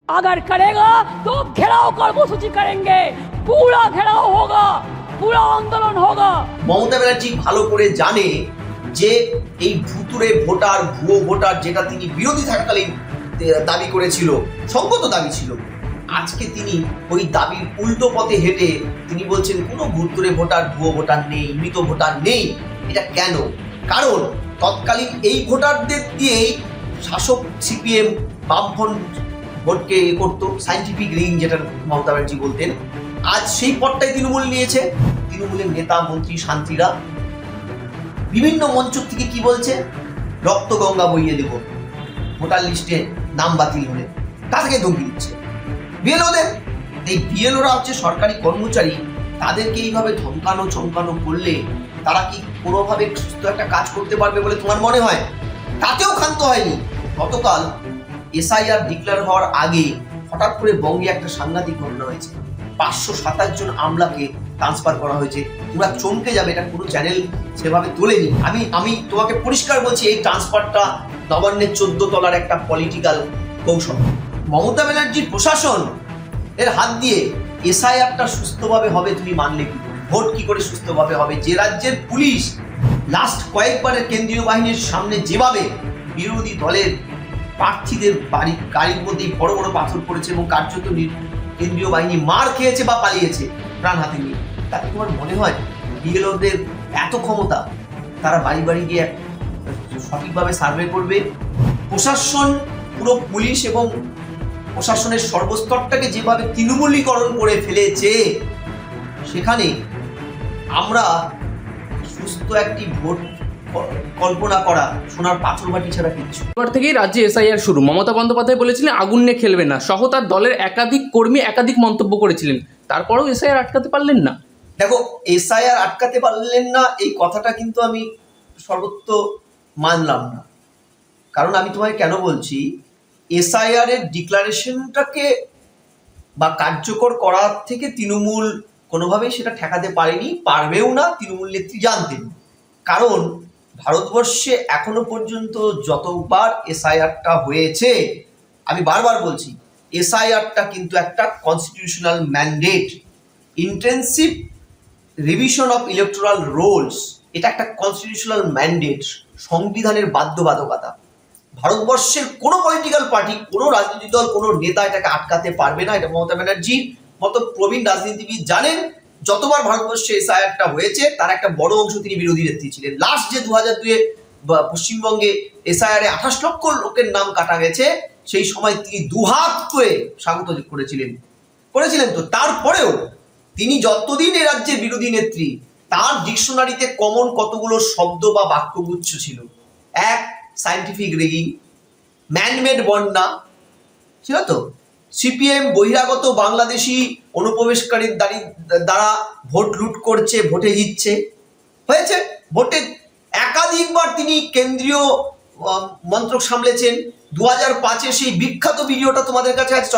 अगर करेगा तो घेराव कर्मसूची करेंगे, पूरा घेराव होगा, पूरा आंदोलन होगा। মমতা ব্যানার্জি ভালো করে জানে যে এই ভুতুরে ভোটার, ভুয়ো ভোটার, যেটা তিনি বিরোধী থাকাকালীন দাবি করেছিল, সঙ্গত দাবি ছিল, আজকে তিনি ওই দাবির উল্টো পথে হেঁটে তিনি বলছেন কোনো ভুতুরে ভোটার, ভুয়ো ভোটার নেই, মৃত ভোটার নেই। এটা কেন? কারণ তৎকালীন এই ভোটারদের দিয়েই শাসক সিপিএম বামফ্রন্ট ভোটকে করতো, সায়েন্টিফিক রিং যেটা মমতা ব্যানার্জি বলতেন। আজ সেই পথটাই তৃণমূল নিয়েছে। তৃণমূলের নেতা মন্ত্রী শান্তিরা বিভিন্ন মঞ্চ থেকে কি বলছে? রক্ত গঙ্গা বইয়ে দেব ভোটার লিস্টে নাম বাতিল হলে। কাকে ধমকি দিচ্ছে? বিএলওদের। এই বিএলওরা হচ্ছে সরকারি কর্মচারী, তাদেরকে এইভাবে ধমকানো চমকানো করলে তারা কি কোনোভাবে সুস্থ একটা কাজ করতে পারবে বলে তোমার মনে হয়? তাতেও ক্ষান্ত হয়নি। গতকাল এসআইআর ডিক্লেয়ার হওয়ার আগে হঠাৎ করে বঙ্গে একটা সাংঘাতিক ঘটনা হয়েছে। 527 জন আমলাকে ট্রান্সফার করা হয়েছে। তোমরা চমকে যাবে, এটা কোনো চ্যানেল সেভাবে তোলেনি। আমি তোমাকে পরিষ্কার বলছি, এই ট্রান্সফারটা নবান্নের 14 তলার একটা পলিটিক্যাল কৌশল। মমতা ব্যানার্জির প্রশাসন এর হাত দিয়ে এসআইআরটা সুস্থভাবে হবে তুমি মানলে কি? ভোট কি করে সুস্থভাবে হবে? যে রাজ্যের পুলিশ লাস্ট কয়েকবারের কেন্দ্রীয় বাহিনীর সামনে যেভাবে বিরোধী দলের প্রার্থীদের গাড়ির মধ্যেই বড় বড় পাথর পড়েছে এবং কার্যত কেন্দ্রীয় বাহিনী মার খেয়েছে বা পালিয়েছে প্রাণ হাতে নিয়ে, তাতে তোমার মনে হয় বিএলওদের এত ক্ষমতা তারা বাড়ি বাড়ি গিয়ে সঠিকভাবে সার্ভে করবে? প্রশাসন, পুরো পুলিশ এবং প্রশাসনের সর্বস্তরটাকে যেভাবে তৃণমূলীকরণ করে ফেলেছে, সেখানে আমরা সুস্থ একটি ভোট কল্পনা করা সোনার পাথর বাটি ছাড়া কিচ্ছু। এবার থেকেই রাজ্যে এসআইআর শুরু। মমতা বন্দ্যোপাধ্যায় বলেছিলেন আগুন নিয়ে খেলবে না, সহ তার দলের একাধিক কর্মী একাধিক মন্তব্য করেছিলেন। তারপরেও এসআইআর আটকাতে পারলেন না। দেখো, এসআইআর আটকাতে পারলেন না এই কথাটা কিন্তু আমি সর্বত্র মানলাম না। কারণ আমি তোমায় কেন বলছি, এসআইআর এর ডিক্লারেশনটাকে বা কার্যকর করার থেকে তৃণমূল কোনোভাবেই সেটা ঠেকাতে পারেনি, পারবেও না। তৃণমূল নেত্রী জানতেন। কারণ ভারতবর্ষে এখনো পর্যন্ত যতবার এসআইআরটা হয়েছে, আমি বারবার বলছি, এসআইআরটা কিন্তু একটা constitutional mandate, intensive revision of electoral Rolle's. এটা একটা কনস্টিটিউশনাল ম্যান্ডেট, সংবিধানের বাধ্যবাধকতা। ভারতবর্ষের কোনো পলিটিক্যাল পার্টি, কোনো রাজনৈতিক দল, কোনো নেতা এটাকে আটকাতে পারবে না। এটা মমতা ব্যানার্জির মতো প্রবীণ রাজনীতিবিদ জানেন। যতবার ভারতবর্ষে এসআইআরটা হয়েছে তার একটা বড় অংশ তিনি বিরোধী নেত্রী ছিলেন। লাস্ট যে 2002-এ পশ্চিমবঙ্গে এসআইআর-এ 28 লক্ষ লোকের নাম কাটা গেছে, সেই সময় তিনি দুহাত করে স্বাগত করেছিলেন তো। তারপরেও তিনি যতদিন এ রাজ্যের বিরোধী নেত্রী, তার ডিকশনারিতে কমন কতগুলো শব্দ বা বাক্যগুচ্ছ ছিল। এক, সায়েন্টিফিক রিগিং, ম্যানমেড বন্যা ছিল তো, সিপিএম বহিরাগত বাংলাদেশি অনুপ্রবেশকারীর দ্বারা ভোট লুট করছে, ভোটে জিতছে, হয়েছে। ভোটে একাধিকবার তিনি কেন্দ্রীয় মন্ত্রক সামলেছেন। 2005-এ সেই বিখ্যাত ভিডিওটা তোমাদের কাছে আছে,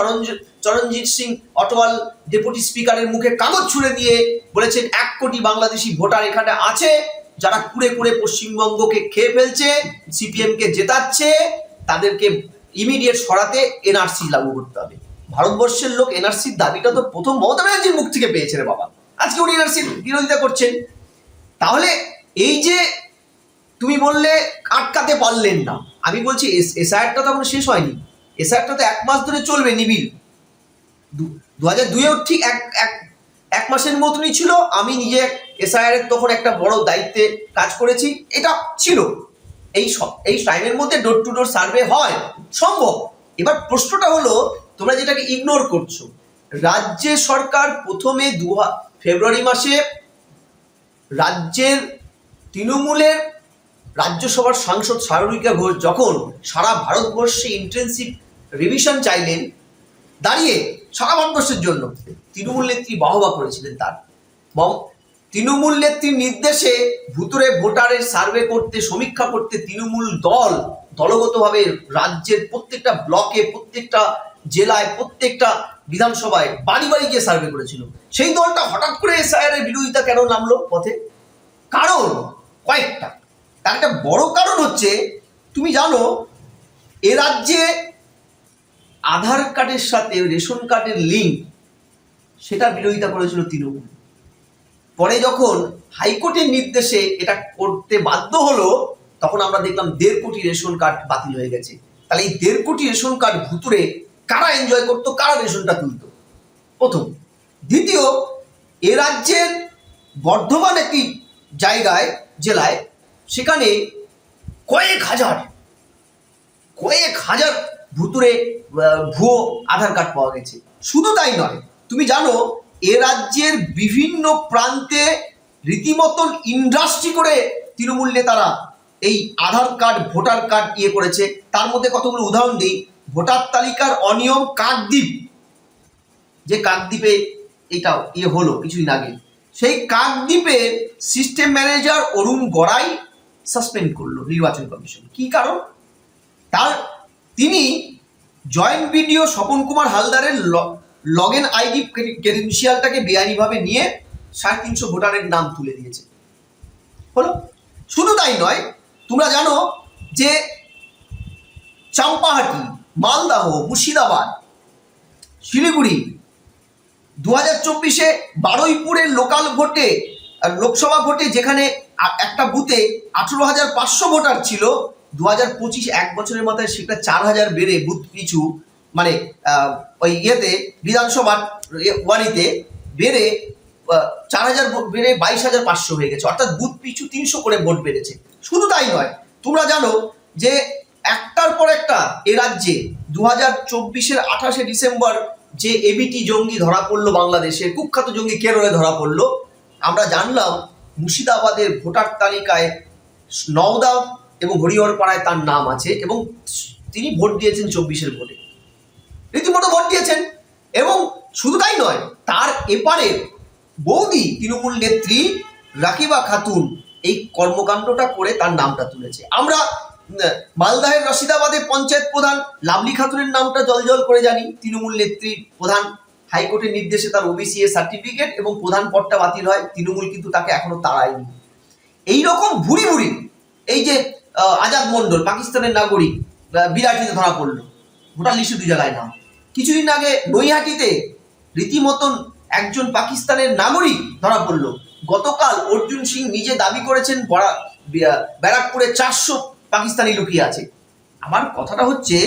চরণজিৎ সিং অটোয়াল ডেপুটি স্পিকারের মুখে কাগজ ছুঁড়ে দিয়ে বলেছেন 1 কোটি বাংলাদেশি ভোটার এখানে আছে যারা কুড়ে কুড়ে পশ্চিমবঙ্গকে খেয়ে ফেলছে, সিপিএম কে জেতাচ্ছে, তাদেরকে ইমিডিয়েট সরাতে এনআরসি লাগু করতে হবে। ভারতবর্ষের লোক এনআরসির দাবিটা তো প্রথম মমতা ব্যানার্জির মুখ থেকে পেয়েছে রে বাবা। আজকে উনি এনআরসির বিরোধিতা করছেন। তাহলে এই যে তুমি বললে আটকাতে পারলেন না, আমি বলছি এসআইআরটা তো এখন শেষ হয়নি। এসআইআরটা তো 1 মাস ধরে চলবে নিবিড়। 2002-এও ঠিক এক মাসের মতনই ছিল। আমি নিজে এসআইআর এর তখন একটা বড় দায়িত্বে কাজ করেছি। এটা ছিল এই টাইমের মধ্যে ডোর টু ডোর সার্ভে হয় সম্ভব। এবার প্রশ্নটা হলো, তোমরা যেটাকে ইগনোর করছো, রাজ্য সরকার প্রথমে ফেব্রুয়ারি মাসে রাজ্যের তৃণমূলের রাজ্যসভার সাংসদ সাগরিকা ঘোষ যখন সারা ভারতবর্ষে ইন্টেন্সিভ রিভিশন চাইলেন, দাঁড়িয়ে সারা ভারতবর্ষের জন্য তৃণমূল নেত্রী বাহবা করেছিলেন। তার তৃণমূল নেত্রীর নির্দেশে ভুতুরে ভোটারের সার্ভে করতে, সমীক্ষা করতে তৃণমূল দলগতভাবে রাজ্যের প্রত্যেকটা ব্লকে, প্রত্যেকটা জেলায়, প্রত্যেকটা বিধানসভায় বাড়ি বাড়ি গিয়ে সার্ভে করেছিল। সেই দলটা হঠাৎ করে এসআইআর এর বিরোধিতা কেন নামলো পথে? কারণ কয়েকটা। তার একটা বড় কারণ হচ্ছে, তুমি জানো এ রাজ্যে আধার কার্ডের সাথে রেশন কার্ডের লিঙ্ক, সেটা বিরোধিতা করেছিল তৃণমূল। পরে যখন হাইকোর্টের নির্দেশে এটা করতে বাধ্য হলো, তখন আমরা দেখলাম 1.5 কোটি রেশন কার্ড বাতিল হয়ে গেছে। তাহলে এই 1.5 কোটি রেশন কার্ড ভুতুরে কারা এনজয় করতো, কারা রেশনটা তুলতো? প্রথম। দ্বিতীয়, এ রাজ্যের বর্ধমান একটি জায়গায়, জেলায়, সেখানে কয়েক হাজার ভুতুরে ভুয়ো আধার কার্ড পাওয়া গেছে। শুধু তাই নয়, তুমি জানো এ রাজ্যের বিভিন্ন প্রান্তে রীতিমতন ইন্ডাস্ট্রি করে তৃণমূল নেতারা এই আধার কার্ড, ভোটার কার্ড করেছে। তার মধ্যে কতগুলো উদাহরণ দিই। ভোটার তালিকার অনিয়ম কাকদ্বীপ, যে কাকদ্বীপে এটা হলো কিছুদিন আগে, সেই কাকদ্বীপের সিস্টেম ম্যানেজার অরুণ গড়াই সাসপেন্ড করলো নির্বাচন কমিশন। কি কারণ? তিনি জয়েন্ট বিডিও স্বপন কুমার হালদারের লগ ইন আইডি ক্রেডেনশিয়ালটাকে বেআইনিভাবে নিয়ে 350 ভোটারের নাম তুলে দিয়েছে। হলো। শুধু তাই নয়, তোমরা জানো যে চাম্পাহাটি, মালদাহ, মুর্শিদাবাদ, শিলিগুড়ি 2024-এ বারুইপুরের লোকাল ভোটে, লোকসভা ভোটে, যেখানে একটা বুথে 18,500 ভোটার ছিল, 2025 এক বছরের মাথায় সেটা 4,000 বেড়ে বুথ পিছু, মানে ওই বিধানসভার ওয়ারিতে বেড়ে 4,000 বেড়ে 22,500 হয়ে গেছে। অর্থাৎ বুথ পিছু 300 করে ভোট বেড়েছে। শুধু তাই নয়, তোমরা জানো যে একটার পর একটা এ রাজ্যে 2024-এর 28শে ডিসেম্বর যে এবিটি জঙ্গি ধরা পড়লো, বাংলাদেশের কুখ্যাত জঙ্গি কেরলে ধরা পড়লো, আমরা জানলাম মুর্শিদাবাদের ভোটার তালিকায় নওদা এবং হরিহরপাড়ায় তার নাম আছে, এবং তিনি ভোট দিয়েছেন 24-এর ভোটে, রীতিমতো ভোট দিয়েছেন। এবং শুধু তাই নয়, তার এপারে বৌদি তৃণমূল নেত্রী রাকিবা খাতুন এই কর্মকাণ্ডটা করে তার নামটা তুলেছে। আমরা মালদাহের রশিদাবাদে পঞ্চায়েত প্রধান লাভলি খাতুনের নামটা জলজল করে জানি, তৃণমূল নেত্রী প্রধান। হাইকোর্টের নির্দেশে তার ওবিসি সার্টিফিকেট এবং প্রধান পদটা বাতিল হয়, তৃণমূল কিন্তু তাকে এখনো তাড়ায়নি। এইরকম ভুরি ভুরি, এই যে আজাদ মন্ডল পাকিস্তানের নাগরিক, বিরাটিতে ধরা পড়লো, ভোটার লিস্টে 2 জায়গায় নাম। কিছুদিন আগে নৈহাটিতে রীতিমতন একজন পাকিস্তানের নাগরিক ধরা পড়লো। গতকাল অর্জুন সিং নিজে দাবি করেছেন ব্যারাকপুরে 400 পাকিস্তানি লুকিয়ে আছে। আমার কথাটা হচ্ছে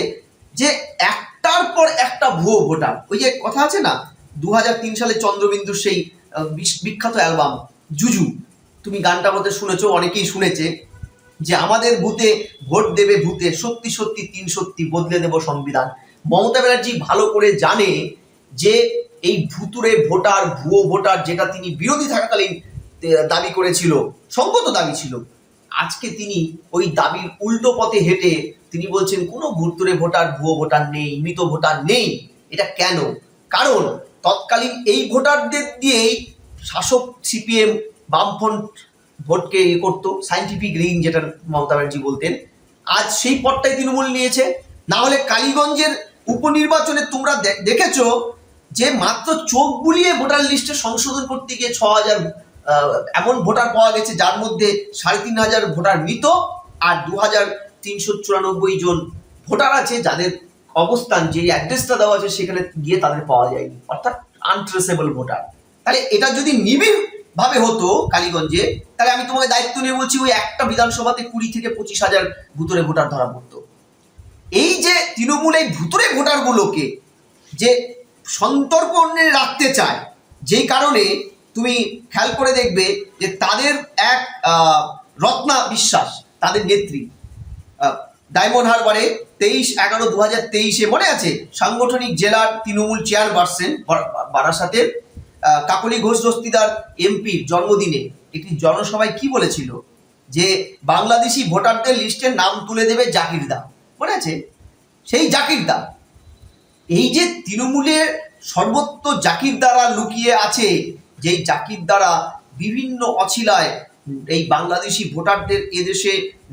যে একটার পর একটা ভুয়ো ভোটার। ওই যে কথা আছে না, 2003 সালে চন্দ্রবিন্দুর সেই বিখ্যাত অ্যালবাম জুজু, তুমি গানটা বলতে শুনেছো, অনেকেই শুনেছে, যে আমাদের বুথে ভোট দেবে ভূতে, সত্যি সত্যি 3 সত্যি, বদলে দেব সংবিধান। মমতা ব্যানার্জি ভালো করে জানে যে এই ভুতুরে ভোটার, ভুয়ো ভোটার, যেটা তিনি বিরোধী থাকাকালীন দাবি করেছিল, সঙ্গত দাবি ছিল, আজকে তিনি ওই দাবির উল্টো পথে হেঁটে তিনি বলছেন কোনো ভুতুরে ভোটার, ভুয়ো ভোটার নেই, মৃত ভোটার নেই। এটা কেন? কারণ তৎকালীন এই ভোটারদের দিয়েই শাসক সিপিএম বামফ্রন্ট ভোটকে করতো, সাইন্টিফিক রিং যেটা মমতা ব্যানার্জি বলতেন। আজ সেই পথটাই তৃণমূল নিয়েছে। না হলে কালীগঞ্জের উপনির্বাচনে তোমরা দেখেছো যে মাত্র চোখ বুলিয়ে ভোটার লিস্টে সংশোধন করতে গিয়ে 6,000 এমন ভোটার পাওয়া গেছে, যার মধ্যে 3,500 ভোটার মৃত, আর 2,394 জন ভোটার আছে যাদের অবস্থান, যে অ্যাড্রেসটা দেওয়া আছে সেখানে গিয়ে তাদের পাওয়া যায়নি, অর্থাৎ আনট্রেসেবল ভোটার। তাহলে এটা যদি নিবিড় ভাবে হতো কালীগঞ্জে, তাহলে আমি তোমাকে দায়িত্ব নিয়ে বলছি, ওই একটা বিধানসভাতে 20 থেকে 25,000 ভুতুরে ভোটার ধরা পড়তো। এই যে তৃণমূল এই ভুতুরে ভোটারগুলোকে যে সন্তর্পণে রাখতে চায়, যেই কারণে তুমি খেয়াল করে দেখবে যে তাদের এক রত্না বিশ্বাস, তাদের নেত্রী, ডায়মন্ড হারবারে 23/11/2023 মনে আছে, সাংগঠনিক জেলার তৃণমূল চেয়ারপারসন বারাসাতের কাকলি ঘোষ দস্তিদার এমপির জন্মদিনে একটি জনসভায় কি বলেছিল, যে বাংলাদেশি ভোটারদের লিস্টের নাম তুলে দেবে জাকিরদা, মনে আছে? সেই জাকিরদা, এই যে তৃণমূলের সর্বত্র জাকিরদারা লুকিয়ে আছে, যেই জাকিরদারা বিভিন্ন অছিলায় এই বাংলাদেশি ভোটারদের এদেশে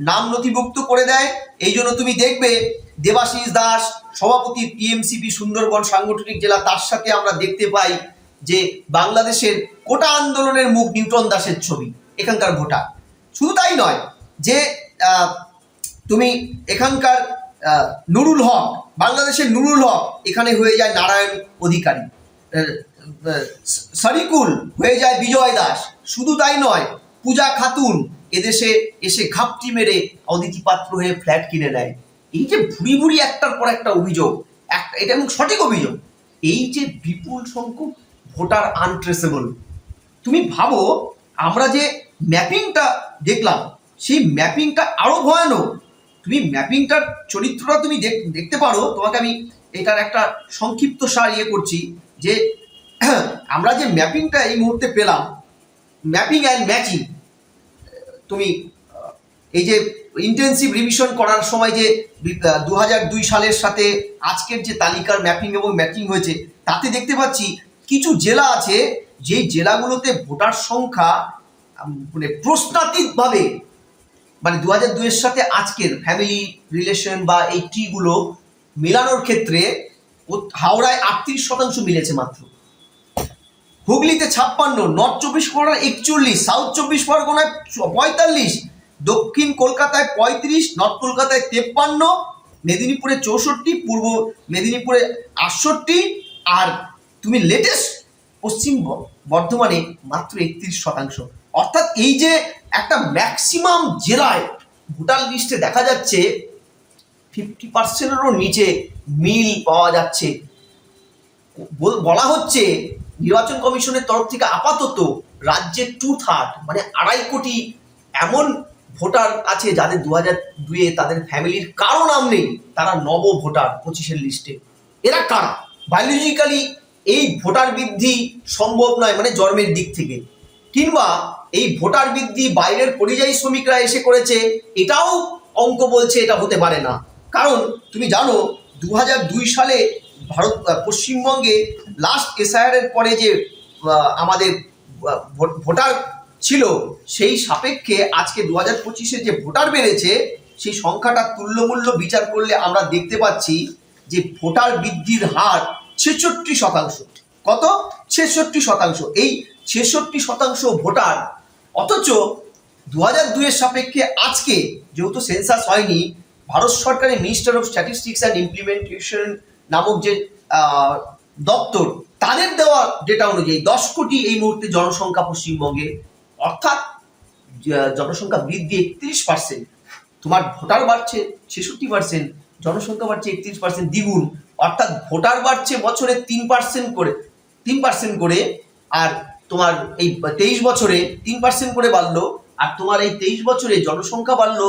নাম নথিভুক্ত করে দেয়। এই জন্য তুমি দেখবে দেবাশিস দাস, সভাপতি টিএমসিপি সুন্দরবন সাংগঠনিক জেলা, তার সাথে আমরা দেখতে পাই যে বাংলাদেশের কোটা আন্দোলনের মুখ নিউটন দাসের ছবি, এখানকার ভোটার। শুধু তাই নয়, যে তুমি এখানকার নুরুল হক বাংলাদেশের নুরুল হক এখানে হয়ে যায় নারায়ণ অধিকারী, সারিকুল হয়ে যায় বিজয় দাস। শুধু তাই নয়, পূজা খাতুন এদেশে এসে ঘাপটি মেরে অদিতি পাত্র হয়ে ফ্ল্যাট কিনে নেয়। এই যে ভুরি ভুরি একটার পর একটা অভিযোগ, এটা এবং সঠিক অভিযোগ, এই যে বিপুল সংখ্যক ভোটার আনট্রেসেবল, তুমি ভাবো আমরা যে ম্যাপিংটা দেখলাম সেই ম্যাপিংটা আরো ভয়ানক। তুমি ম্যাপিংটার চরিত্রটা তুমি দেখতে পারো। তোমাকে আমি এটার একটা সংক্ষিপ্ত সার করছি যে আমরা যে ম্যাপিংটা এই মুহূর্তে পেলাম, ম্যাপিং অ্যান্ড ম্যাচিং, তুমি এই যে ইন্টেন্সিভ রিভিশন করার সময় যে 2002 সালের সাথে আজকের যে তালিকার ম্যাপিং এবং ম্যাচিং হয়েছে, তাতে দেখতে পাচ্ছি কিছু জেলা আছে যেই জেলাগুলোতে ভোটার সংখ্যা মানে প্রশ্নাতীতভাবে, মানে 2002-এর সাথে আজকের ফ্যামিলি রিলেশন বা এই ট্রিগুলো মেলানোর ক্ষেত্রে হাওড়ায় 38% মিলেছে মাত্র, হুগলিতে 56, নর্থ 24 পরগনায় 41, সাউথ 24 পরগনায় 45, দক্ষিণ কলকাতায় 35, নর্থ কলকাতায় 53, মেদিনীপুরে 64, পূর্ব মেদিনীপুরে 68, আর তুমি লেটেস্ট পশ্চিম বর্ধমানে মাত্র 31%। অর্থাৎ এই যে একটা ম্যাক্সিমাম জেলায় ভোটার লিস্টে দেখা যাচ্ছে 50%-এরও নিচে মিল পাওয়া যাচ্ছে। বলা হচ্ছে নির্বাচন কমিশনের তরফ থেকে আপাতত রাজ্যে 2/3 মানে 2.5 কোটি এমন ভোটার আছে যাদের 2002-এ তাদের ফ্যামিলির কারো নাম নেই, তারা নব ভোটার 25-এর লিস্টে। এরা কারা? বায়োলজিক্যালি এই ভোটার বৃদ্ধি সম্ভব নয়, মানে জন্মের দিক থেকে, কিংবা এই ভোটার বৃদ্ধি বাইরের পরিযায়ী শ্রমিকরা এসে করেছে, এটাও অঙ্ক বলছে এটা হতে পারে না। কারণ তুমি জানো 2002 সালে পশ্চিমবঙ্গে লাস্ট এসআইআর-এর পরে যে আমাদের ভোটার ছিল, সেই সাপেক্ষে আজকে 2025-এ যে ভোটার বেড়েছে, সেই সংখ্যাটা তুল্যমূল্য বিচার করলে আমরা দেখতে পাচ্ছি যে ভোটার বৃদ্ধির হার 66%। কত? 66%। এই 66% ভোটার, অথচ 2002-এর সাপেক্ষে আজকে যেহেতু সেন্সাস হয়নি, ভারত সরকারের minister of statistics and implementation নামক যে দপ্তর, তাদের দেওয়া ডেটা অনুযায়ী 10 কোটি এই মুহূর্তে জনসংখ্যা পশ্চিমবঙ্গে, অর্থাৎ জনসংখ্যা বৃদ্ধি 31%। তোমার ভোটার বাড়ছে 66%, জনসংখ্যা বাড়ছে 31%, দ্বিগুণ। অর্থাৎ ভোটার বাড়ছে বছরে 3% করে, আর তোমার এই 23 বছরে 3% করে বাড়লো, আর তোমার এই 23 বছরে জনসংখ্যা বাড়লো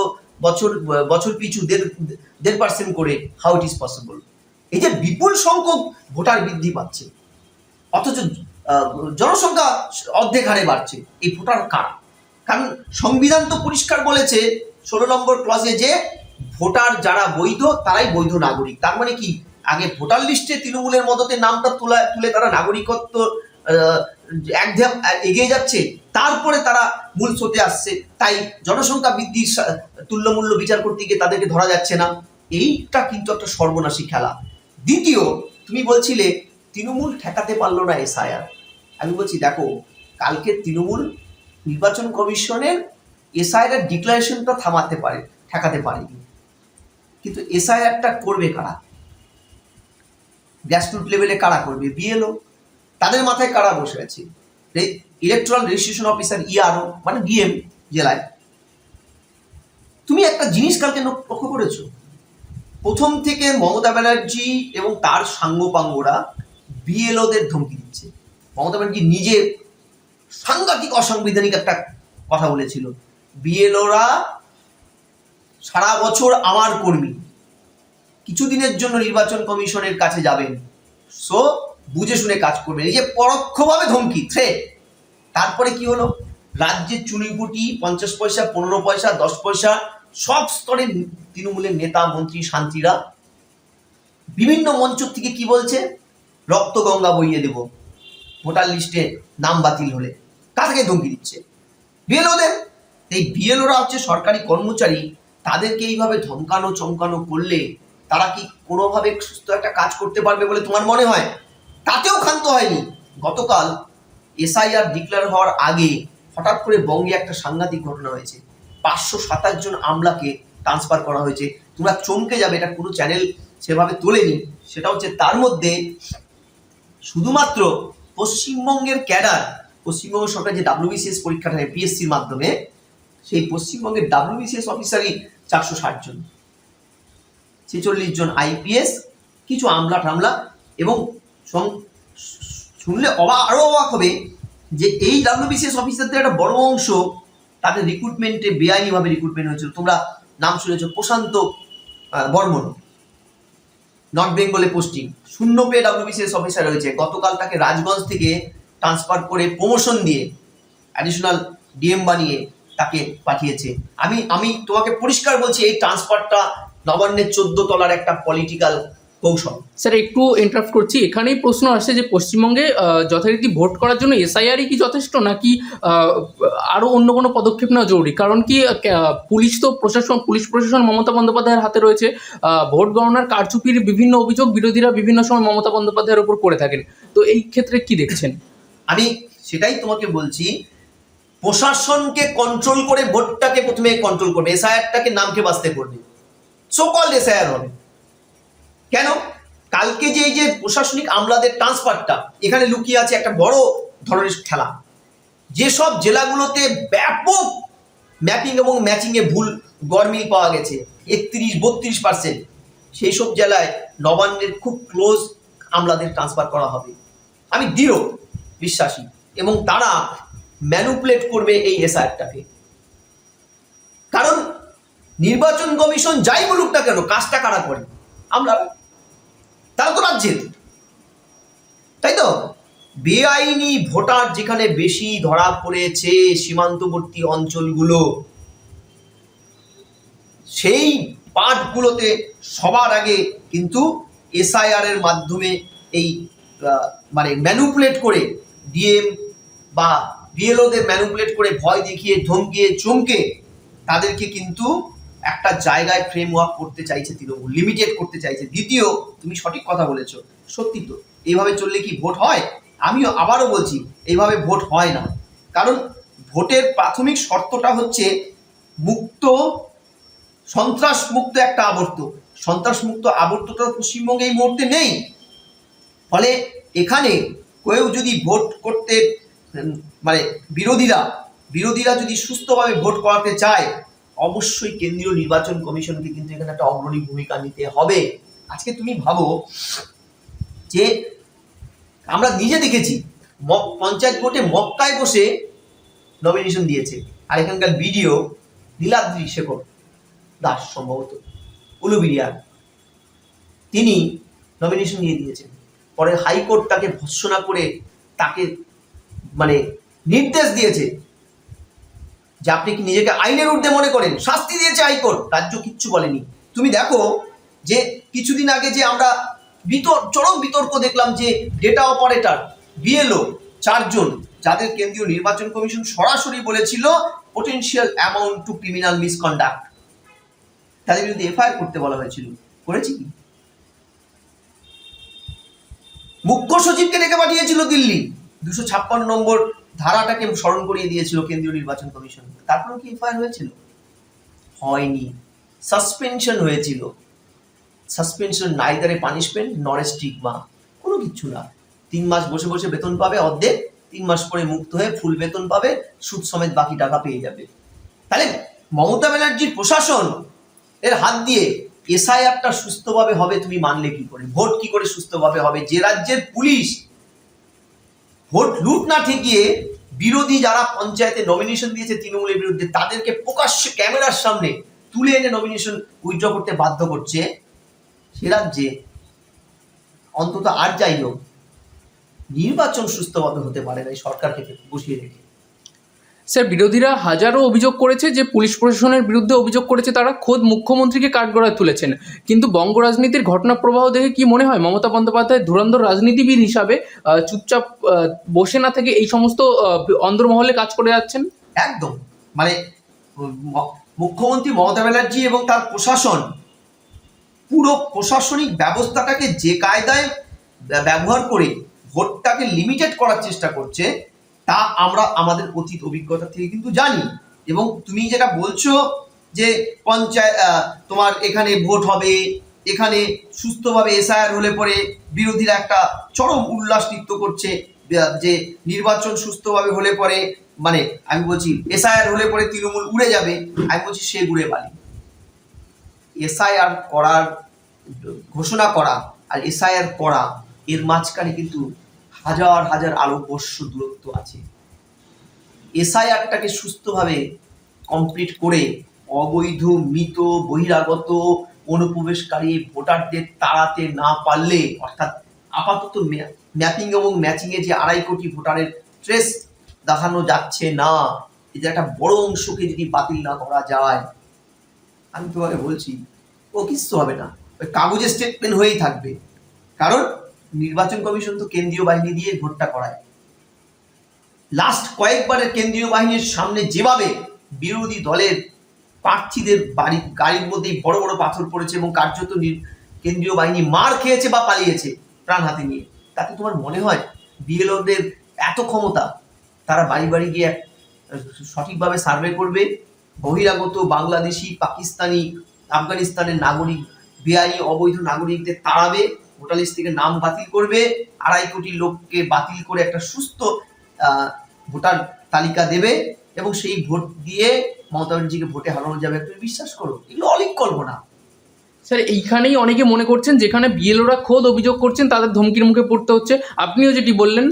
বছর পিছু 1.5% করে। How it is possible? এই যে বিপুল সংখ্যক ভোটার বৃদ্ধি পাচ্ছে, অথচ জনসংখ্যা অর্ধেক হারে বাড়ছে, এই ভোটার কারা? কারণ সংবিধান তো পরিষ্কার বলেছে 16 নম্বর ক্লজে যে ভোটার যারা বৈধ তারাই বৈধ নাগরিক। তার মানে কি, আগে ভোটার লিস্টে তৃণমূলের মদতে নামটা তুলে তারা নাগরিকত্ব এক ধাপ এগিয়ে যাচ্ছে, তারপরে তারা মূল স্রোতে আসছে। তাই জনসংখ্যা বৃদ্ধির তুল্যমূল্য বিচার করতে গিয়ে তাদেরকে ধরা যাচ্ছে না। এইটা কিন্তু একটা সর্বনাশী খেলা। দ্বিতীয়, তুমি বলছিলে তৃণমূল ঠেকাতে পারলো না এসআইআর। আমি বলছি দেখো, কালকে তৃণমূল নির্বাচন কমিশনের এসআইআর ডিক্লারেশনটা ঠেকাতে পারেনি, কিন্তু এসআইআরটা করবে কারা? গ্রাসরুট লেভেলে কারা করবে? বিএলও। তাদের মাথায় কারা বসে আছে? ইলেকট্রাল রেজিস্ট্রেশন অফিসার, ইআরও, মানে ডিএম জেলায়। তুমি একটা জিনিস কালকে লক্ষ্য করেছো, প্রথম থেকে মমতা ব্যানার্জি এবং তার সাঙ্গপাঙ্গরা বিএলওদের ধমকি দিচ্ছে। মমতা ব্যানার্জি নিজে সাংঘাতিক অসাংবিধানিক একটা কথা বলেছিল, বিএলওরা সারা বছর আমার কর্মী, কিছুদিনের জন্য নির্বাচন কমিশনের কাছে যাবেন, সো বুঝে শুনে কাজ করবেন। এই যে পরোক্ষভাবে ধমকি, থ্রেট। তারপরে কি হলো? রাজ্যের চুনিপুটি 50 পয়সা, 15 পয়সা, 10 পয়সা, সব স্তরের তৃণমূলের নেতা মন্ত্রী শান্তিরা বিভিন্ন মঞ্চ থেকে কি বলছে? রক্ত গঙ্গা বইয়ে দেব ভোটার লিস্টে নাম বাতিল হলে। কাকে ধমকি দিচ্ছে? বিএলওদের। এই বিএলওরা হচ্ছে সরকারি কর্মচারী, তাদেরকে এইভাবে ধমকানো চমকানো করলে তারা কি কোনোভাবে সুস্থ একটা কাজ করতে পারবে বলে তোমার মনে হয়? তাতেও ক্ষান্ত হয়নি। গতকাল এসআইআর ডিক্লেয়ার হওয়ার আগে হঠাৎ করে বঙ্গে একটা সাংঘাতিক ঘটনা হয়েছে। 527 জন আমলাকে ট্রান্সফার করা হয়েছে। তোমরা চমকে যাবে, এটা কোনো চ্যানেল সেভাবে তোলেনি, সেটা হচ্ছে তার মধ্যে শুধুমাত্র পশ্চিমবঙ্গের ক্যাডার, পশ্চিমবঙ্গ সরকার যে WBCS পরীক্ষাটা হয় পিএসসির মাধ্যমে, সেই পশ্চিমবঙ্গের WBCS অফিসারই 460 জন, 46 জন IPS, কিছু আমলা টামলা, এবং শুনলে আরো অবাক হবে যে এই WBCS অফিসারদের একটা বড় অংশ তাদের রিক্রুটমেন্টে বেআইনিভাবে রিক্রুটমেন্ট হয়েছিল। তোমরা নাম শুনেছ প্রশান্ত বর্মন, নর্থ বেঙ্গলে পোস্টিং, শূন্য পেয়ে WBCS অফিসার হয়েছে। গতকাল তাকে রাজগঞ্জ থেকে ট্রান্সফার করে প্রমোশন দিয়ে অ্যাডিশনাল DM বানিয়ে তাকে পাঠিয়েছে। আমি তোমাকে পরিষ্কার বলছি, এই ট্রান্সফারটা নবান্নের 14 তলার একটা পলিটিক্যাল কৌশল। স্যার একটু ইন্টারাপ্ট করছি, এখানেই প্রশ্ন আসছে যে পশ্চিমবঙ্গে যথারীতি ভোট করার জন্য SIR-ই কি যথেষ্ট, নাকি আরও অন্য কোনো পদক্ষেপ নেওয়া জরুরি? কারণ কি পুলিশ প্রশাসন মমতা বন্দ্যোপাধ্যায়ের হাতে রয়েছে। ভোট গণনার কারচুপির বিভিন্ন অভিযোগ বিরোধীরা বিভিন্ন সময় মমতা বন্দ্যোপাধ্যায়ের উপর করে থাকেন, তো এই ক্ষেত্রে কি দেখছেন? আমি সেটাই তোমাকে বলছি, প্রশাসনকে কন্ট্রোল করে ভোটটাকে প্রথমে কন্ট্রোল করবে, SIR-টাকে নামকে বাঁচতে করবে, সো কল্ড SIR হবে। কেন? কালকে যে এই যে প্রশাসনিক আমলাদের ট্রান্সফারটা, এখানে লুকিয়ে আছে একটা বড় ধরনের খেলা। যেসব জেলাগুলোতে ব্যাপক ম্যাপিং এবং ম্যাচিংয়ে ভুল গরমিল পাওয়া গেছে 31-32%, সেই সব জেলায় নবান্নের খুব ক্লোজ আমলাদের ট্রান্সফার করা হবে, আমি দৃঢ় বিশ্বাসী। এবং তারা ম্যানুপুলেট করবে এই SIR-টাকে। কারণ নির্বাচন কমিশন যাই বলুক না কেন, কাজটা কারা করে? আমরা, তারা তো রাজ্যের, তাই তো? বেআইনি ভোটার যেখানে বেশি ধরা পড়েছে সীমান্তবর্তী অঞ্চলগুলো, সেই পার্টগুলোতে সবার আগে কিন্তু SIR-এর মাধ্যমে এই মানে ম্যানুপুলেট করে DM বা BLO-দের ম্যানুপুলেট করে ভয় দেখিয়ে ধমকিয়ে চমকে তাদেরকে কিন্তু একটা জায়গায় ফ্রেমওয়ার্ক করতে চাইছে তৃণমূল, লিমিটেড করতে চাইছে। দ্বিতীয়, তুমি সঠিক কথা বলেছো, সত্যি তো, এইভাবে চললে কি ভোট হয়? আমিও আবারও বলছি, এইভাবে ভোট হয় না। কারণ ভোটের প্রাথমিক শর্তটা হচ্ছে মুক্ত, সন্ত্রাসমুক্ত একটা আবর্ত। সন্ত্রাসমুক্ত আবর্তটা পশ্চিমবঙ্গে এই মুহূর্তে নেই। ফলে এখানে কেউ যদি ভোট করতে মানে বিরোধীরা যদি সুস্থভাবে ভোট করাতে চায়, অবশ্যই কেন্দ্রীয় নির্বাচন কমিশনকে কিন্তু এখানে একটা অগ্রণী ভূমিকা নিতে হবে। আজকে তুমি ভাবো যে আমরা নিজে দেখেছি পঞ্চায়েত ভোটে মক্কায় বসে নমিনেশন দিয়েছে, আর এখানকার BDO নীলাদ্রি শেখর দাস, সম্ভবত উলুবিরিয়ার, তিনি নমিনেশন দিয়ে দিয়েছেন। পরে হাইকোর্ট তাকে ভৎসনা করে তাকে মানে নির্দেশ দিয়েছে যে আপনি কি নিজেকে আইনের ঊর্ধ্বে মনে করেন, শাস্তি দিয়েছে হাইকোর্ট, রাজ্য কিচ্ছু বলেনি। তুমি দেখো যে কিছুদিন আগে যে আমরা চরম বিতর্ক দেখলাম যে ডেটা অপারেটর BLO 4 জন, যাদের কেন্দ্রীয় নির্বাচন কমিশন সরাসরি বলেছিল potential amount two criminal misconduct, তাদের বিরুদ্ধে FIR করতে বলা হয়েছিল। করেছি কি? মুখ্য সচিবকে ডেকে পাঠিয়েছিল দিল্লি, 256 নম্বর ধারাটাকে স্মরণ করিয়ে দিয়েছিল কেন্দ্রীয় নির্বাচন কমিশন। তারপরে কি FIR হয়েছিল? হয়নি, সাসপেনশন হয়েছিল। সাসপেনশন নাইদার এ পানিশমেন্ট নর এ স্টিগমা, কোনো কিছু না। 3 মাস বসে বসে বেতন পাবে অর্ধেক, 3 মাস পরে মুক্ত হয়ে ফুল বেতন পাবে, সুদ সমেত বাকি টাকা পেয়ে যাবে। তাহলে মমতা ব্যানার্জির প্রশাসন এর হাত দিয়ে SIR-টা সুস্থভাবে হবে তুমি মানলে কি করে? ভোট কি করে সুস্থভাবে হবে? যে রাজ্যের পুলিশ ভোট লুট না ঠেকিয়ে বিরোধী যারা পঞ্চায়েতে নমিনেশন দিয়েছে তৃণমূলের বিরুদ্ধে, তাদেরকে প্রকাশ্যে ক্যামেরার সামনে তুলে এনে নমিনেশন উইথড্র করতে বাধ্য করছে, সে রাজ্যে অন্তত আর যাই হোক নির্বাচন সুস্থভাবে হতে পারে না এই সরকারকে বসিয়ে রেখে। স্যার বিরোধীরা হাজারো অভিযোগ করেছে যে পুলিশ প্রশাসনের বিরুদ্ধে অভিযোগ করেছে, তারা খোদ মুখ্যমন্ত্রীকে কাঠগড়ায় তুলেছেন। কিন্তু বঙ্গ রাজনীতির ঘটনা প্রবাহ দেখে কি মনে হয় মমতা বন্দ্যোপাধ্যায় ধুরন্ধর রাজনীতিবিদ হিসাবে চুপচাপ বসে না থেকে এই সমস্ত অন্দরমহলে কাজ করে যাচ্ছেন? একদম, মানে মুখ্যমন্ত্রী মমতা ব্যানার্জি এবং তার প্রশাসন পুরো প্রশাসনিক ব্যবস্থাটাকে যে কায়দায় ব্যবহার করে ভোটটাকে লিমিটেড করার চেষ্টা করছে, তা আমরা আমাদের অতীত অভিজ্ঞতা থেকে কিন্তু জানি। এবং তুমি যেটা বলছো যে পঞ্চায়েত তোমার এখানে ভোট হবে, এখানে সুস্থভাবে এসআইআর হলে পরে বিরোধীরা একটা চরম উল্লাস নৃত্য করছে যে নির্বাচন সুস্থভাবে হলে পরে, মানে আমি বলছি এসআইআর হলে পরে তৃণমূল উড়ে যাবে, আমি বলছি সে উড়ে বালি। এসআইআর করার ঘোষণা করা আর এসআইআর করা এর মাঝখানে কিন্তু হাজার হাজার আলোকবর্ষ দূরত্ব আছে। এসআইআরটাকে সুস্থভাবে কমপ্লিট করে অবৈধ মৃত বহিরাগত অনুপ্রবেশকারী ভোটারদের তাড়াতে না পারলে, অর্থাৎ আপাতত ম্যাপিং এবং ম্যাচিংয়ে যে 2.5 কোটি ভোটারের ট্রেস দেখানো যাচ্ছে না, এদের একটা বড় অংশকে যদি বাতিল না করা যায়, আমি তোমাকে বলছি ও কিচ্ছু হবে না, ওই কাগজে স্টেটমেন্ট হয়েই থাকবে। কারণ নির্বাচন কমিশন তো কেন্দ্রীয় বাহিনী দিয়ে ভোটটা করায়। লাস্ট কয়েকবারের কেন্দ্রীয় বাহিনীর সামনে যেভাবে বিরোধী দলের প্রার্থীদের গাড়ির মধ্যেই বড় বড় পাথর পড়েছে এবং কার্যত কেন্দ্রীয় বাহিনী মার খেয়েছে বা পালিয়েছে প্রাণ হাতে নিয়ে, তাতে তোমার মনে হয় বিএলওদের এত ক্ষমতা তারা বাড়ি বাড়ি গিয়ে সঠিকভাবে সার্ভে করবে, বহিরাগত বাংলাদেশি, পাকিস্তানি, আফগানিস্তানের নাগরিক, বেআইনি অবৈধ নাগরিকদের তাড়াবে, ভোটার লিস্ট থেকে নাম বাতিল করবে, 2.5 কোটি লোককে বাতিল করে একটা সুস্থ ভোটার তালিকা দেবে এবং সেই ভোট দিয়ে মমতা ব্যানার্জিকে ভোটে হারানো যাবে। তুমি বিশ্বাস করো, এগুলো অলিক কল্পনা। স্যার এইখানেই অনেকে মনে করছেন যেখানে বিএলওরা খোদ অভিযোগ করছেন তাদের ধমকির মুখে পড়তে হচ্ছে, আপনিও যেটি বললেন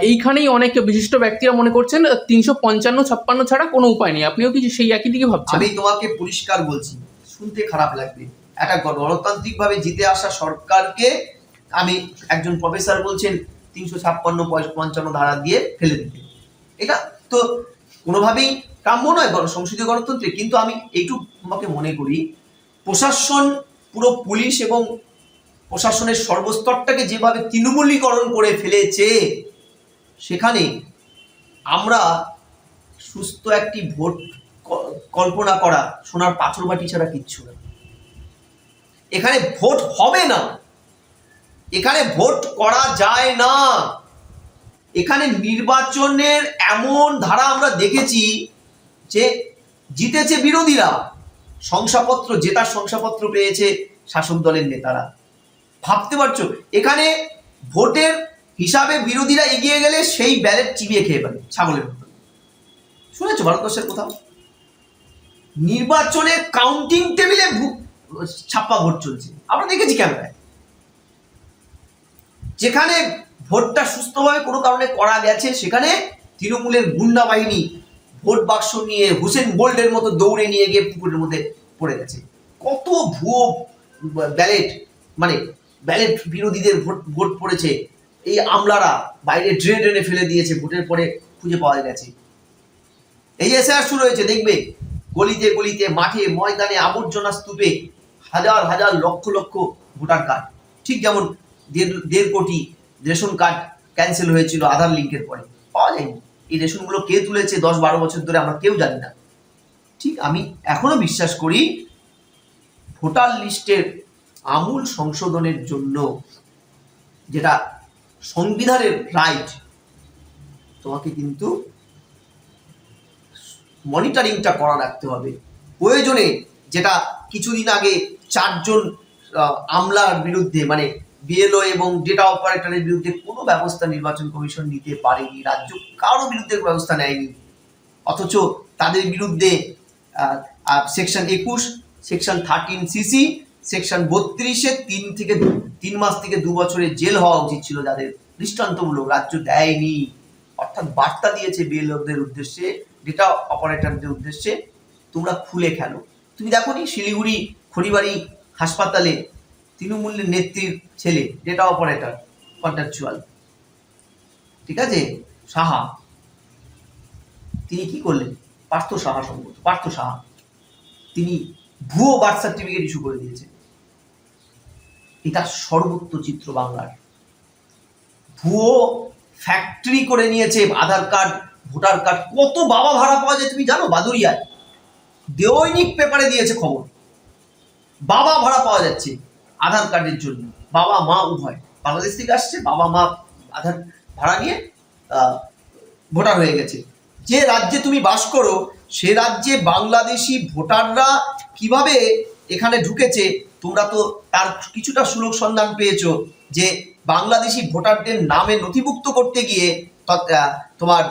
এইখানেই অনেক বিশিষ্ট ব্যক্তিরা মনে করছেন 355-56 ছাড়া কোনো উপায় নেই। আপনিও কি সেই একই দিকে ভাবছেন? আমি তোমাকে পরিষ্কার বলছি, শুনতে খারাপ লাগবে, একটা গণতান্ত্রিকভাবে জিতে আসা সরকারকে আমি একজন প্রফেসর বলছেন 356-55 ধারা দিয়ে ফেলে দিতে, এটা তো কোনোভাবেই কাম্য নয় সংসদীয় গণতন্ত্রে। কিন্তু আমি এইটুকু তোমাকে মনে করি, প্রশাসন, পুরো পুলিশ এবং প্রশাসনের সর্বস্তরটাকে যেভাবে তৃণমূলীকরণ করে ফেলেছে, সেখানে আমরা সুস্থ একটি ভোট কল্পনা করা সোনার পাথর বাটি ছাড়া কিচ্ছু না। এখানে ভোট হবে না, এখানে ভোট করা যায় না। এখানে নির্বাচনের এমন ধারা আমরা দেখেছি যে জিতেছে বিরোধীরা, শংসাপত্র, জেতার শংসাপত্র পেয়েছে শাসক দলের নেতারা। ভাবতে পারছো, এখানে ভোটের হিসাবে বিরোধীরা এগিয়ে গেলে সেই ব্যালেট চিবিয়ে খেয়ে ফেলে ছাগলের মতো। শুনেছো ভারতবর্ষের কোথাও নির্বাচনের কাউন্টিং টেবিলে ছাপ্পা ভোট চলছে? আমরা দেখেছি ক্যামেরায়। যেখানে ভোটটা সুস্থভাবে কোনো কারণে করা গেছে, সেখানে তৃণমূলের গুন্ডা বাহিনী ভোট বাক্স নিয়ে হুসেন বোল্টের মতো দৌড়ে নিয়ে গিয়ে পুকুরের মধ্যে পড়ে গেছে। কত ভুয়ো ব্যালেট, মানে ব্যালেট বিরোধীদের ভোট পড়েছে, এই আমলারা বাইরে ড্রেনে ফেলে দিয়েছে, ভোটের পরে খুঁজে পাওয়া গেছে। এই যে এসআইআর শুরু হয়েছে, দেখবে গলিতে গলিতে, মাঠে ময়দানে, আবর্জনা স্তূপে হাজার হাজার লক্ষ লক্ষ ভোটার কার্ড। ঠিক যেমন 1.5 কোটি রেশন কার্ড ক্যান্সেল হয়েছিল আধার লিঙ্কের পরে, পাওয়া যায়নি। এই রেশনগুলো কে তুলেছে 10-12 বছর ধরে আমরা কেউ জানি না। ঠিক আমি এখনো বিশ্বাস করি ভোটার লিস্টের আমূল সংশোধনের জন্য, যেটা সংবিধানের রাইট, তোমাকে কিন্তু মনিটরিংটা করা রাখতে হবে। প্রয়োজনে, যেটা কিছুদিন আগে 4 জন আমলার বিরুদ্ধে, মানে বিএলও এবং ডেটা অপারেটরের বিরুদ্ধে কোনো ব্যবস্থা নির্বাচন কমিশন নিতে পারেনি, রাজ্য কারো বিরুদ্ধে ব্যবস্থা নেয়নি, অথচ তাদের বিরুদ্ধে সেকশন 21, সেকশন 13CC, সেকশন 32-এ 3 মাস থেকে 2 বছরের জেল হওয়া উচিত ছিল, যাদের দৃষ্টান্তমূলক, রাজ্য দেয়নি। অর্থাৎ বার্তা দিয়েছে বিএলওদের উদ্দেশ্যে, ডেটা অপারেটরদের উদ্দেশ্যে, তোমরা খুলে খেলো। তুমি দেখো নি শিলিগুড়ি খড়িবাড়ি হাসপাতালে তৃণমূলের নেত্রীর ছেলে ডেটা অপারেটর কন্ট্রাকচুয়াল, ঠিক আছে, সাহা, তিনি কি করলেন? পার্থ সাহা, সম্ভবত পার্থ সাহা, তিনি ভুয়ো বার্থ সার্টিফিকেট ইস্যু করে দিয়েছেন। এটা সর্বত্র চিত্র বাংলার। ভুয়ো ফ্যাক্টরি করে নিয়েছে আধার কার্ড, ভোটার কার্ড। কত বাবা ভাড়া পাওয়া যায় তুমি জানো? বাদুরিয়ায় দৈনিক পেপারে দিয়েছে খবর, বাবা ভাড়া পাওয়া যাচ্ছে আধার কার্ডের জন্য। বাবা মা উভয় বাংলাদেশ থেকে আসছে, বাবা মা আধার ভাড়া নিয়ে ভোটার হয়ে গেছে। যে রাজ্যে তুমি বাস করো সে রাজ্যে বাংলাদেশি ভোটাররা কিভাবে এখানে ঢুকেছে তোমরা তো তার কিছুটা সুযোগ সন্ধান পেয়েছো যে বাংলাদেশি ভোটারদের নামে নথিভুক্ত করতে গিয়ে তোমার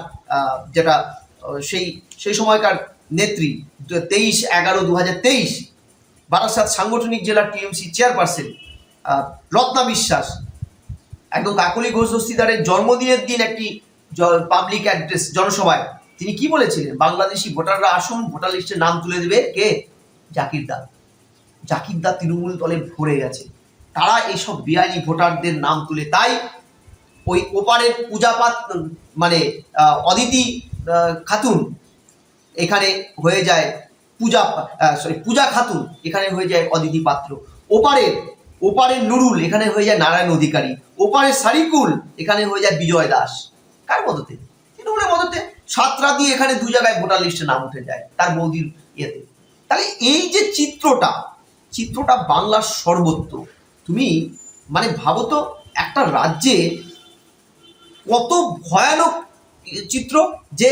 যেটা সেই সময়কার নেত্রী 23/11/2023 বারাসাত সাংগঠনিক জেলার টিএমসি চেয়ারপারসন রত্না বিশ্বাস একদম কাকলি ঘোষ দস্তিদারের জন্মদিনের দিন একটি পাবলিক অ্যাড্রেস জনসভায় তিনি কি বলেছিলেন, বাংলাদেশি ভোটাররা আসুন, ভোটার লিস্টে নাম তুলে দেবে কে? জাকির দা তৃণমূল দলে ভরে গেছে, তারা এইসব বেআইনি ভোটারদের নাম তুলে। তাই ওই ওপারের মানে অদিতি খাতুন এখানে হয়ে যায় পূজা খাতুন, এখানে হয়ে যায় অদিতি পাত্র। ওপারের নুরুল এখানে হয়ে যায় নারায়ণ অধিকারী। ওপারের সারিকুল এখানে হয়ে যায় বিজয় দাস। কার মদতে? তৃণমূলের মদতে। সাতরা দিয়ে এখানে 2 জায়গায় ভোটার লিস্টে নাম উঠে যায় তার বৌদির ইয়েতে। তাহলে এই যে চিত্রটা বাংলার সর্বত্র। তুমি মানে ভাবো তো, একটা রাজ্যে কত ভয়ানক চিত্র যে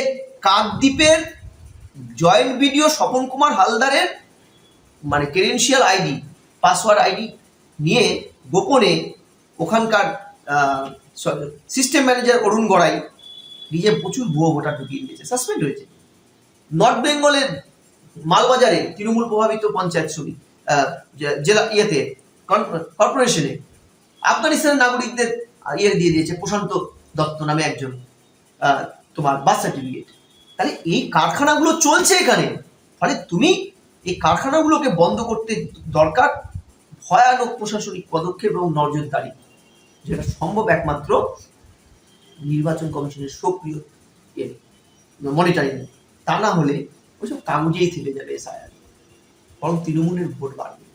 কাকদ্বীপের জয়েন্ট বিডিও স্বপন কুমার হালদারের মানে ক্রেডেনশিয়াল আইডি, পাসওয়ার্ড আইডি নিয়ে গোপনে ওখানকার সিস্টেম ম্যানেজার অরুণ গড়াই নিজে প্রচুর ভুয়ো ভোটার ঢুকিয়ে দিয়েছে, সাসপেন্ড হয়েছে। নর্থ বেঙ্গলের মালবাজারে তৃণমূল প্রভাবিত পঞ্চায়েত সমিতি জেলা কর্পোরেশনে আফগানিস্তানের নাগরিকদের দিয়ে দিয়েছে প্রশান্ত দত্ত নামে একজন তোমার বার্থ সার্টিফিকেট। তাহলে এই কারখানাগুলো চলছে এখানে। ফলে তুমি এই কারখানাগুলোকে বন্ধ করতে দরকার ভয়ানক প্রশাসনিক পদক্ষেপ এবং নজরদারি, যেটা সম্ভব একমাত্র নির্বাচন কমিশনের সক্রিয় মনিটরিং। তা না হলে ওইসব কাগজেই থেকে যাবে এসআইআর, বরং তৃণমূলের ভোট বাড়বে।